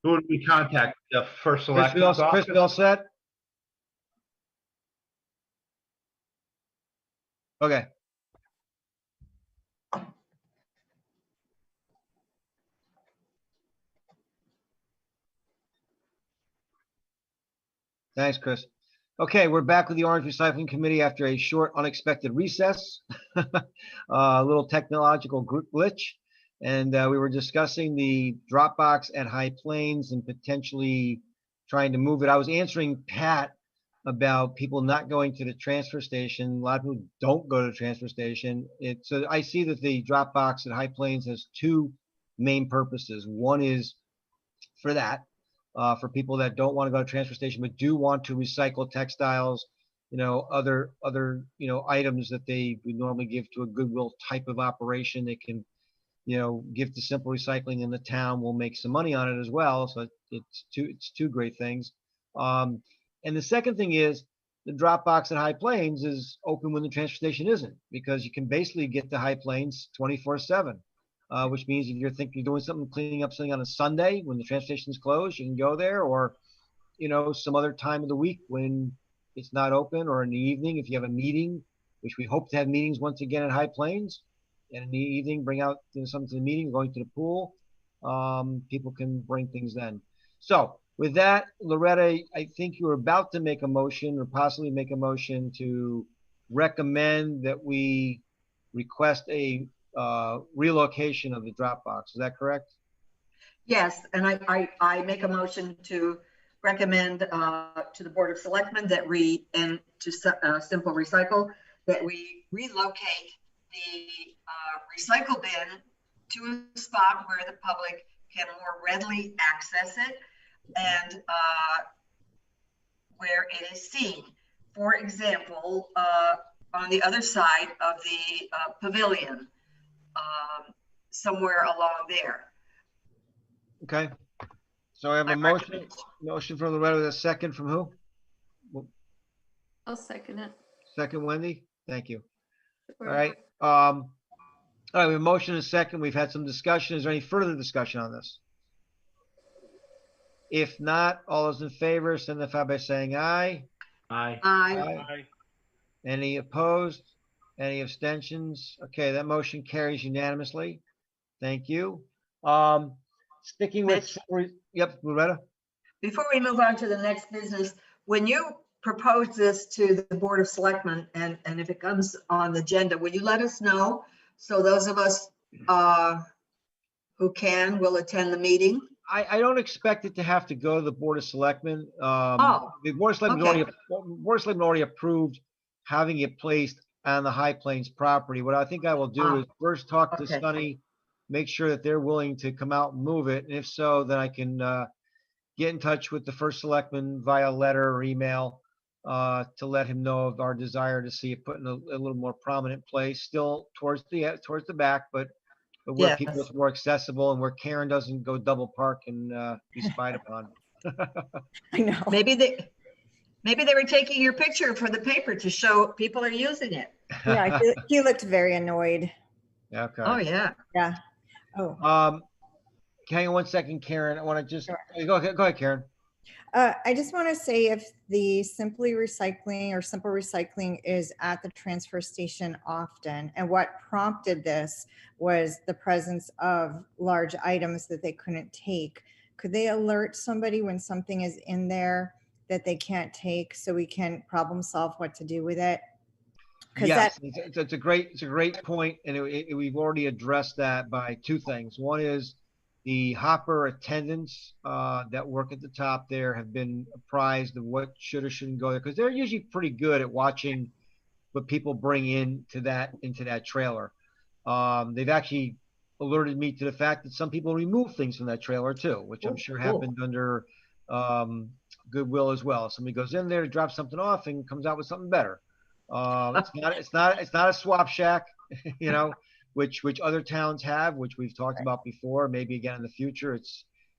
Who would we contact? The first Chris, selectman's office? all set? Okay. Thanks, Chris. Okay, we're back with the Orange Recycling Committee after a short, unexpected recess. A little technological glitch. And we were discussing the drop box at High Plains and potentially trying to move it. I was answering Pat about people not going to the transfer station. A lot of people don't go to the transfer station. So I see that the drop box at High Plains has two main purposes. One is for that, for people that don't want to go to transfer station but do want to recycle textiles, other items that they would normally give to a Goodwill type of operation. They can give to Simple Recycling in the town. We'll make some money on it as well. So it's two great things. And the second thing is the drop box at High Plains is open when the transfer station isn't, because you can basically get to High Plains 24/7, which means if you're thinking of doing something, cleaning up something on a Sunday when the transfer station is closed, you can go there, or some other time of the week when it's not open, or in the evening if you have a meeting, which we hope to have meetings once again at High Plains. And in the evening, bring out something to the meeting, going to the pool. People can bring things then. So with that, Loretta, I think you were about to make a motion, or possibly make a motion to recommend that we request a relocation of the drop box. Is that correct? Yes, and I make a motion to recommend to the Board of Selectmen that and to Simple Recycle that we relocate the recycle bin to a spot where the public can more readily access it and where it is seen. For example, on the other side of the pavilion, somewhere along there. Okay. So I have a motion from Loretta with a second from who? I'll second it. Second, Wendy. Thank you. All right. All right, we have a motion and a second. We've had some discussion. Is there any further discussion on this? If not, all those in favor signify by saying aye. Aye. Aye. Any opposed? Any abstentions? Okay, that motion carries unanimously. Thank you. Sticking with, yep, Loretta. Before we move on to the next business, when you propose this to the Board of Selectmen, and if it comes on the agenda, will you let us know? So those of us who can will attend the meeting. I don't expect it to have to go to the Board of Selectmen. Oh, the Board of Selectmen already approved having it placed on the High Plains property. What I think I will do is first talk to Sunny, make sure that they're willing to come out and move it. And if so, then I can get in touch with the first selectman via letter or email to let him know of our desire to see it put in a little more prominent place, still towards the back, but where people are more accessible and where Karen doesn't go double park and be spied upon. I know. Maybe they were taking your picture for the paper to show people are using it. Yeah, he looked very annoyed. Okay. Oh yeah. Yeah. Oh. Hang on one second, Karen. I want to just go ahead, Karen. I just want to say if the Simple Recycling is at the transfer station often, and what prompted this was the presence of large items that they couldn't take. Could they alert somebody when something is in there that they can't take, so we can problem solve what to do with it? Yes, it's a great point, and we've already addressed that by two things. One is the hopper attendants that work at the top there have been apprised of what should or shouldn't go there, because they're usually pretty good at watching what people bring into that trailer. They've actually alerted me to the fact that some people remove things from that trailer too, which I'm sure happened under Goodwill as well. Somebody goes in there to drop something off and comes out with something better. It's not a swap shack, which other towns have, which we've talked about before, maybe again in the future.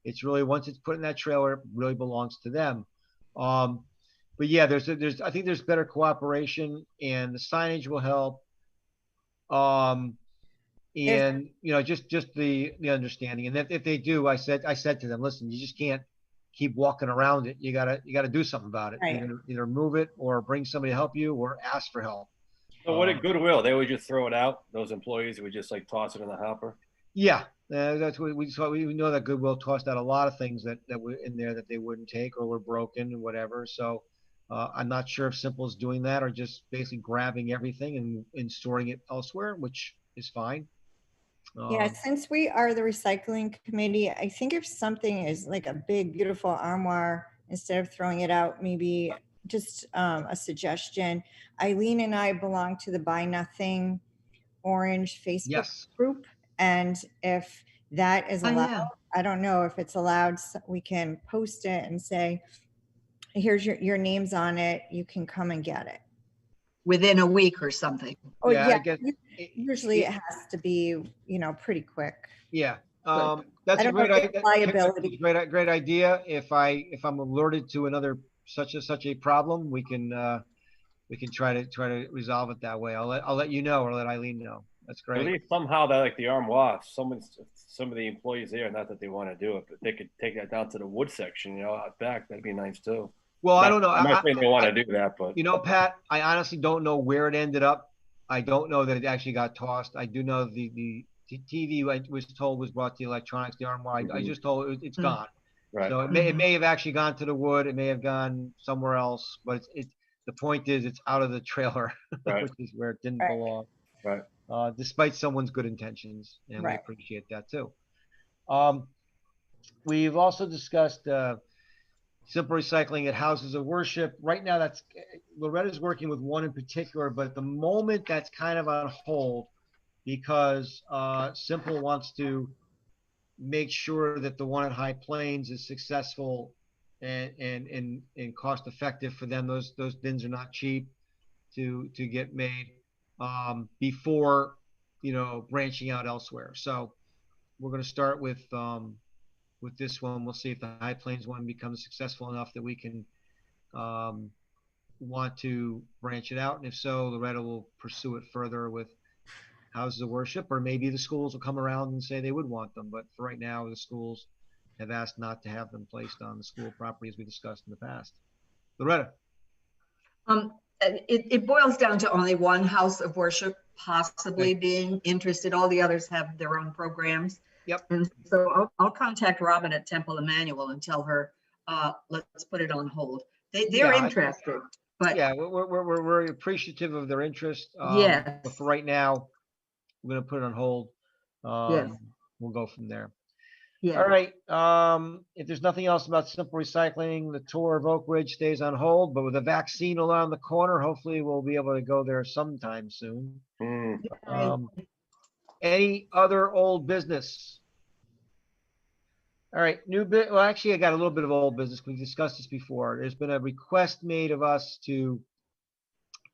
It's really, once it's put in that trailer, it really belongs to them. But yeah, I think there's better cooperation, and the signage will help. And, you know, just the understanding. And if they do, I said to them, listen, you just can't keep walking around it. You gotta do something about it. Right. Either move it or bring somebody to help you or ask for help. So what at Goodwill, they would just throw it out? Those employees would just like toss it in the hopper? Yeah, that's what we saw. We know that Goodwill tossed out a lot of things that were in there that they wouldn't take or were broken and whatever. So I'm not sure if Simple is doing that or just basically grabbing everything and storing it elsewhere, which is fine. Yeah, since we are the recycling committee, I think if something is like a big, beautiful armoire, instead of throwing it out, maybe just a suggestion. Eileen and I belong to the Buy Nothing Orange Facebook Yes. group. And if that is Oh, allowed, yeah. I don't know if it's allowed, we can post it and say, here's your name's on it. You can come and get it. Within a week or something. Oh, Yeah, I yeah. guess Usually it has to be, pretty quick. Yeah, But that's I a don't know great if it's idea. liability. Great idea. If I'm alerted to another such a problem, we can try to resolve it that way. I'll let you know or let Eileen know. That's I great. think somehow that like the armoire, some of the employees there, not that they want to do it, but they could take that down to the wood section, out back. That'd be nice too. Well, I don't know. I'm not saying they want to do that, but Pat, I honestly don't know where it ended up. I don't know that it actually got tossed. I do know the TV I was told was brought to the electronics, the armoire. I just told it's gone. right. So it may have actually gone to the wood. It may have gone somewhere else, but the point is it's out of the trailer, Right. which is where it didn't Right. belong. Right. Despite someone's good intentions, and we Right. appreciate that too. We've also discussed simple recycling at houses of worship. Right now, Loretta's working with one in particular, but at the moment that's kind of on hold because Simple wants to make sure that the one at High Plains is successful and cost effective for them. Those bins are not cheap to get made before branching out elsewhere. So we're going to start with this one. We'll see if the High Plains one becomes successful enough that we can want to branch it out, and if so, Loretta will pursue it further with houses of worship, or maybe the schools will come around and say they would want them. But for right now, the schools have asked not to have them placed on the school property as we discussed in the past. Loretta. It boils down to only one house of worship possibly being interested. All the others have their own programs. Yep. And so I'll contact Robin at Temple Emmanuel and tell her, let's put it on hold. They're interested, but yeah, we're appreciative of their interest. Yes. But for right now, we're going to put it on hold. Yes. We'll go from there. yeah. All right. If there's nothing else about simple recycling, the tour of Oak Ridge stays on hold, but with a vaccine around the corner, hopefully we'll be able to go there sometime soon. Any other old business? All right, well, actually, I got a little bit of old business. We discussed this before. There's been a request made of us to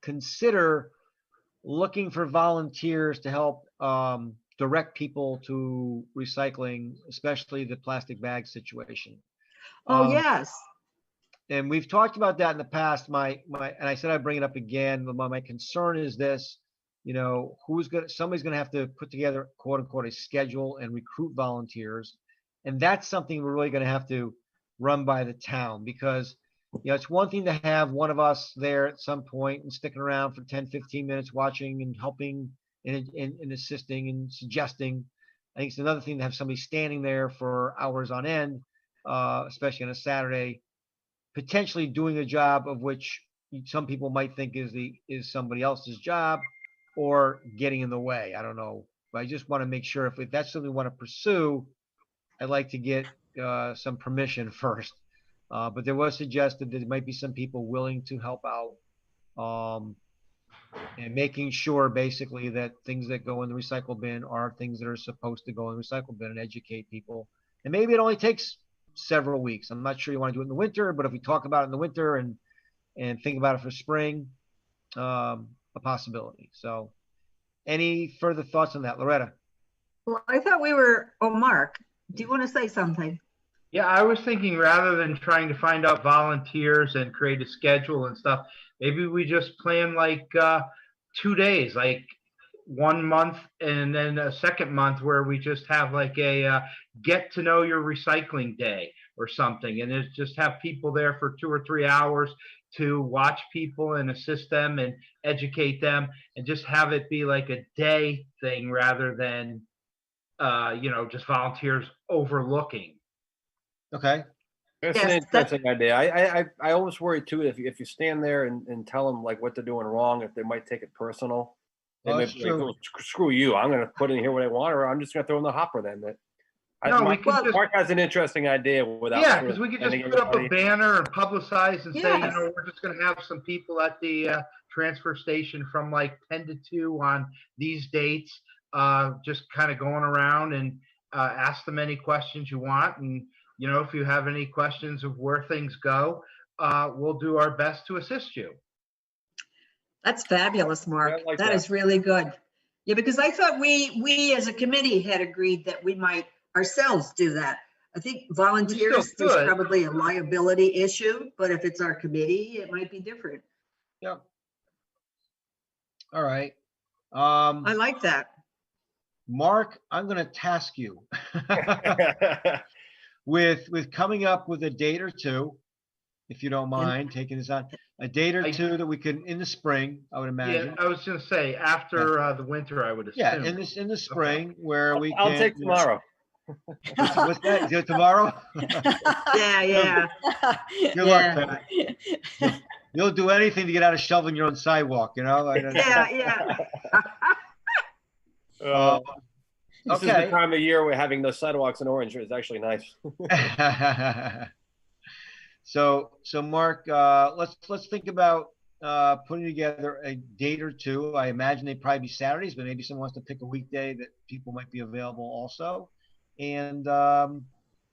consider looking for volunteers to help direct people to recycling, especially the plastic bag situation. Oh, yes. And we've talked about that in the past. And I said I'd bring it up again. My concern is this: somebody's gonna have to put together, quote unquote, a schedule and recruit volunteers. And that's something we're really going to have to run by the town, because, it's one thing to have one of us there at some point and sticking around for 10, 15 minutes watching and helping and assisting and suggesting. I think it's another thing to have somebody standing there for hours on end, especially on a Saturday, potentially doing a job of which some people might think is somebody else's job or getting in the way. I don't know. But I just want to make sure if that's something we want to pursue, I'd like to get some permission first, but there was suggested that there might be some people willing to help out, and making sure basically that things that go in the recycle bin are things that are supposed to go in the recycle bin, and educate people. And maybe it only takes several weeks. I'm not sure you want to do it in the winter, but if we talk about it in the winter and think about it for spring, a possibility. So any further thoughts on that, Loretta? Well, I thought Mark, do you want to say something? Yeah, I was thinking rather than trying to find out volunteers and create a schedule and stuff, maybe we just plan like 2 days, like one month, and then a second month where we just have like a get to know your recycling day or something, and just have people there for 2 or 3 hours to watch people and assist them and educate them, and just have it be like a day thing rather than just volunteers overlooking. Okay. It's Yes, an that- interesting idea. I always worry too if you stand there and tell them like what they're doing wrong, if they might take it personal. They Oh, may that's be like, true. "Oh, screw you! I'm going to put in here what I want, or I'm just going to throw in the hopper." Then No, we could just Mark has an interesting idea without. yeah, sort because of we could just sending put up a everybody- banner and publicize and say, Yes. we're just going to have some people at the transfer station from like 10 to 2 on these dates, just kind of going around and ask them any questions you want. And, if you have any questions of where things go, we'll do our best to assist you. That's fabulous, Mark. I like That that. is really good. Yeah, because I thought we as a committee had agreed that we might ourselves do that. I think volunteers, there's could. probably a liability issue, but if it's our committee, it might be different. Yep. All right. I like that. Mark, I'm going to task you with coming up with a date or two, if you don't mind taking this on, a date or two that we can in the spring, I would imagine. Yeah, I was going to say after the winter, I would assume. Yeah, in the spring where we I'll can. take tomorrow. What's that? Is it tomorrow? Yeah. Good luck, Pat. You'll do anything to get out of shoveling your own sidewalk, Yeah. This is the time of year we're having those sidewalks in Orange. It's actually nice. So Mark, let's think about putting together a date or two. I imagine they'd probably be Saturdays, but maybe someone wants to pick a weekday that people might be available also. And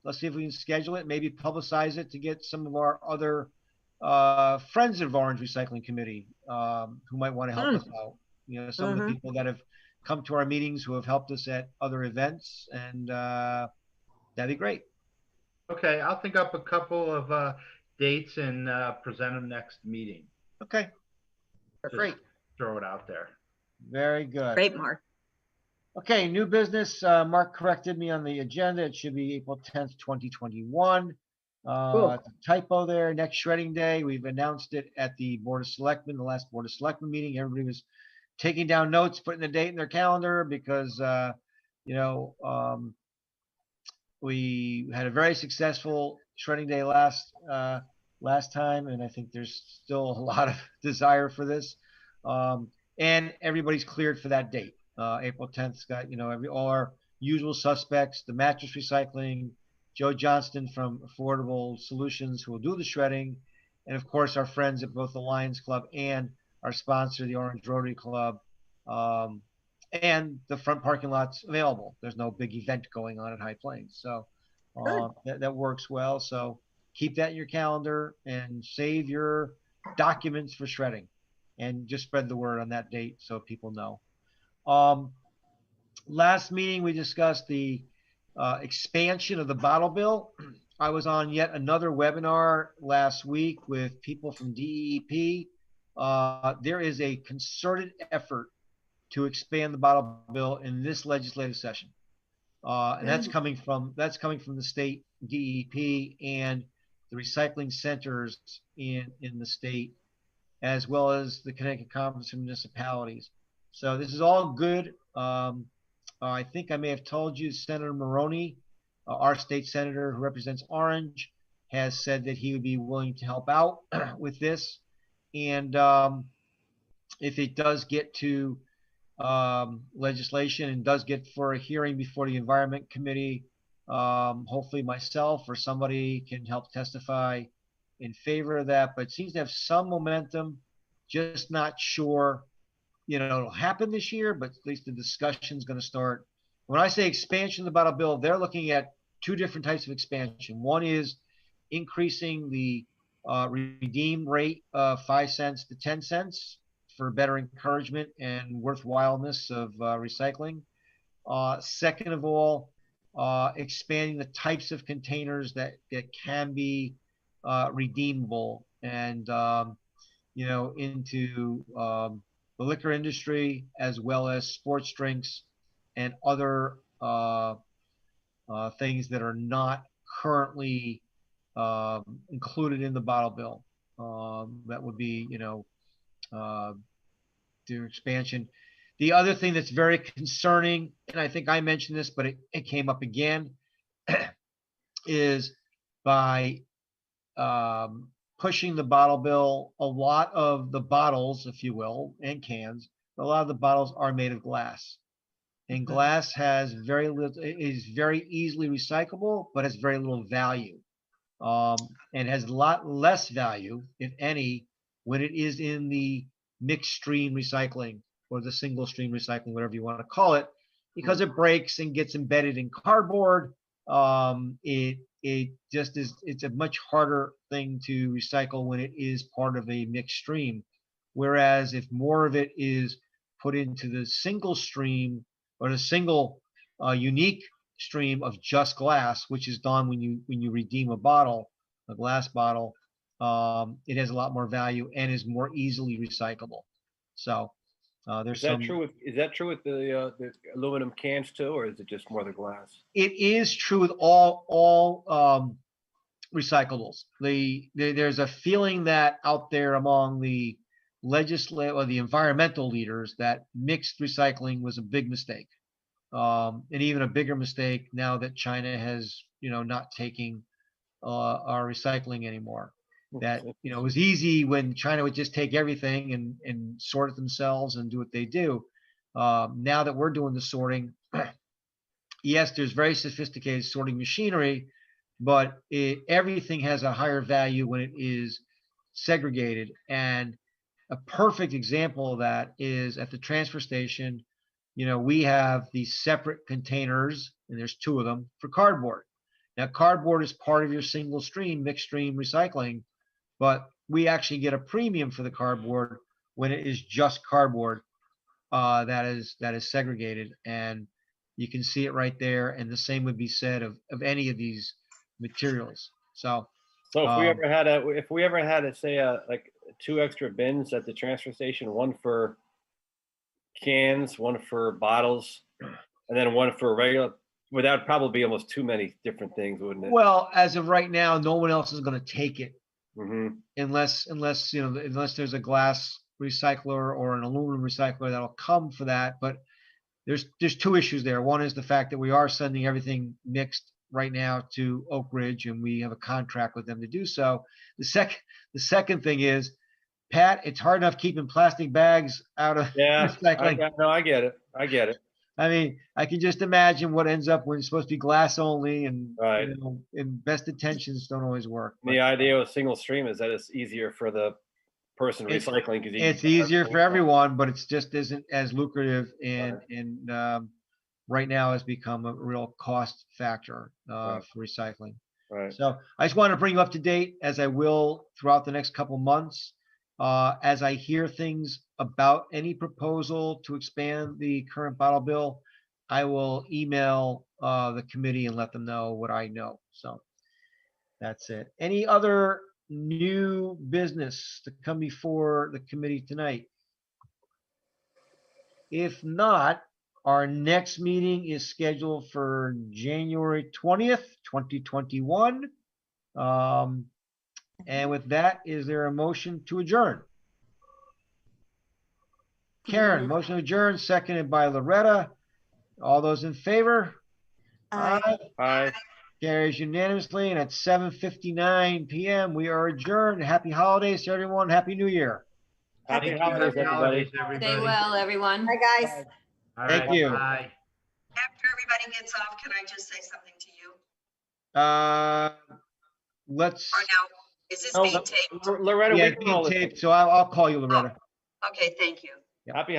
let's see if we can schedule it, maybe publicize it to get some of our other friends of Orange Recycling Committee who might want to help us out. Some of the people that have come to our meetings who have helped us at other events, and that'd be great. Okay, I'll think up a couple of dates and present them next meeting. Okay. Just Great. Throw it out there. Very good. Great, Mark. Okay, new business. Mark corrected me on the agenda. It should be April 10th, 2021. Cool. It's a typo there. Next shredding day. We've announced it at the Board of Selectmen, the last Board of Selectmen meeting. Everybody was taking down notes, putting the date in their calendar because, we had a very successful shredding day last time, and I think there's still a lot of desire for this. And everybody's cleared for that date. April 10th's got, all our usual suspects, the mattress recycling, Joe Johnston from Affordable Solutions, who will do the shredding, and of course our friends at both the Lions Club and our sponsor, the Orange Rotary Club. And the front parking lot's available. There's no big event going on at High Plains. So that works well. So keep that in your calendar and save your documents for shredding, and just spread the word on that date so people know. Last meeting, we discussed the expansion of the bottle bill. I was on yet another webinar last week with people from DEP. There is a concerted effort to expand the bottle bill in this legislative session. And that's coming from the state DEP and the recycling centers in the state, as well as the Connecticut Conference of Municipalities. So this is all good. I think I may have told you Senator Maroney, our state senator who represents Orange, has said that he would be willing to help out with this. And if it does get to legislation and does get for a hearing before the Environment Committee, hopefully myself or somebody can help testify in favor of that. But it seems to have some momentum, just not sure, it'll happen this year, but at least the discussion is going to start. When I say expansion of the bottle bill, they're looking at two different types of expansion. One is increasing the redeem rate of 5 cents to 10 cents for better encouragement and worthwhileness of recycling. Second of all, expanding the types of containers that can be redeemable and, into the liquor industry, as well as sports drinks and other things that are not currently included in the bottle bill. That would be, their expansion. The other thing that's very concerning, and I think I mentioned this, but it came up again, is by pushing the bottle bill, a lot of the bottles, if you will, and cans, a lot of the bottles are made of glass. And glass has very little, is very easily recyclable, but has very little value. And has a lot less value, if any, when it is in the mixed stream recycling or the single stream recycling, whatever you want to call it, because it breaks and gets embedded in cardboard. It just is, it's a much harder thing to recycle when it is part of a mixed stream. Whereas if more of it is put into the single stream or the single unique stream of just glass, which is done when you redeem a bottle, a glass bottle, it has a lot more value and is more easily recyclable. So there's Is that true with the aluminum cans too, or is it just more the glass? It is true with all recyclables. There's a feeling that out there among the legislative or the environmental leaders that mixed recycling was a big mistake, and even a bigger mistake now that China has not taking our recycling anymore. That it was easy when China would just take everything and sort it themselves and do what they do. Now that we're doing the sorting, yes, there's very sophisticated sorting machinery, but everything has a higher value when it is segregated. And a perfect example of that is at the transfer station. We have these separate containers, and there's 2 of them for cardboard. Now, cardboard is part of your single stream, mixed stream recycling, but we actually get a premium for the cardboard when it is just cardboard that is segregated, and you can see it right there. And the same would be said of any of these materials. So if we ever had to say like 2 extra bins at the transfer station, one for cans, one for bottles, and then one for regular, would that probably be almost too many different things, wouldn't it? Well, as of right now, no one else is going to take it. Mm-hmm. Unless there's a glass recycler or an aluminum recycler that'll come for that. But there's 2 issues there. One is the fact that we are sending everything mixed right now to Oak Ridge, and we have a contract with them to do so. The second thing is, Pat, it's hard enough keeping plastic bags out of recycling. I get it. I mean, I can just imagine what ends up when it's supposed to be glass only, and right. And best intentions don't always work. The idea of single stream is that it's easier for the person recycling. It's easier for everyone, but it just isn't as lucrative, and right now has become a real cost factor for recycling. Right. So I just want to bring you up to date, as I will throughout the next couple months. As I hear things about any proposal to expand the current bottle bill, I will email the committee and let them know what I know. So that's it. Any other new business to come before the committee tonight? If not, our next meeting is scheduled for January 20th, 2021. And with that, is there a motion to adjourn? Karen, motion to adjourn, seconded by Loretta. All those in favor? Aye. Carries unanimously, and at 7:59 p.m. we are adjourned. Happy holidays to everyone. Happy New Year. Happy holidays, everybody. Stay well, everyone. Bye, guys. All Thank right, you. bye. After everybody gets off, can I just say something to you? Let's. Or no? Is this being taped? Loretta, Yeah, we it's can being all taped, so I'll call you, Loretta. Okay, thank you. happy